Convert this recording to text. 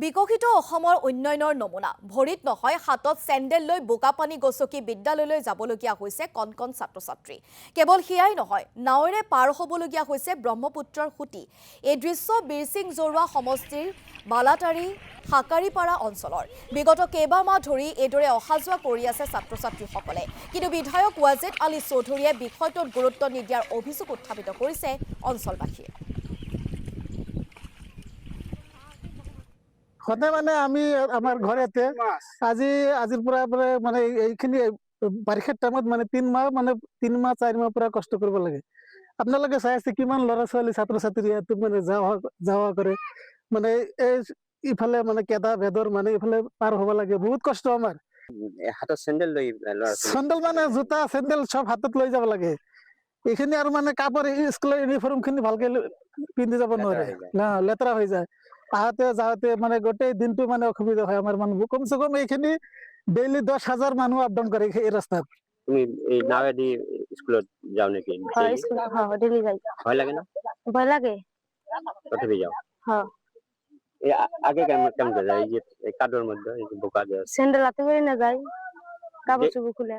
বিকশিত অসমৰ উন্নয়নৰ নমুনা ভৰিত নহয় হাতত চেণ্ডেল লৈ বোকাপানী গছকি বিদ্যালয়লৈ যাবলগীয়া হৈছে কণ ছাত্ৰ-ছাত্ৰী। কেৱল সেয়াই নহয়, নাৱেৰে পাৰ হ'বলগীয়া হৈছে ব্ৰহ্মপুত্ৰৰ সুঁতি। এই দৃশ্য বীৰসিং জৰুৱা সমষ্টিৰ বালাতাৰী হাকাৰীপাৰা অঞ্চলৰ। বিগত কেইবামাহ ধৰি এইদৰে অহা যোৱা কৰি আছে ছাত্ৰ-ছাত্ৰীসকলে। কিন্তু বিধায়ক ৱাজেদ আলী চৌধুৰীয়ে বিষয়টোত গুৰুত্ব নিদিয়াৰ অভিযোগ উত্থাপিত কৰিছে অঞ্চলবাসীয়ে। হতে মানে আমি আমাৰ ঘৰেতে আজিৰ পৰা মানে এইখিনি বাৰিষাৰ টাইমত মানে 3 মাহ 4 মাহ পৰা কষ্ট কৰিব লাগে। আপোনালোকে চাই আছে কিমান ল'ৰা ছোৱালী ছাত্ৰ ছাত্ৰী ইয়াত মানে যাওয়া কৰে মানে এই ইফালে মানে কেদা ভেদৰ মানে ইফালে পাৰ হ'ব লাগে, বহুত কষ্ট আমাৰ। হাতত চেণ্ডেল লৈ চেণ্ডেল মানে জোতা চেণ্ডেল সব হাতত লৈ যাব লাগে। এইখিনি আৰু মানে কাপোৰ স্কুলৰ ইউনিফৰ্ম খিনি ভালকে পিন্ধি যাব নোৱাৰে, লেতেৰা হৈ যায়। আহাতে যাওঁতে মানে গোটেই দিনটো মানে অসুবিধা হয় আমাৰ মানুহবোৰ। কমচে কম এইখিনি ডেইলি 10,000 মানুহ আপ ডাউন কৰে এই ৰাস্তাত। তুমি এই নাৱেদি স্কুলত যাও নেকি? ডেইলি যাই। ভয় লাগে না? ভয় লাগে। তথাপি যাও। হ্যাঁ। আগে কেমন যায় এই যে কাদুর মধ্যে এই বোকা যায়? স্যান্ডেল হাতে করে না যাই, কাপড় চোপড় খুলে।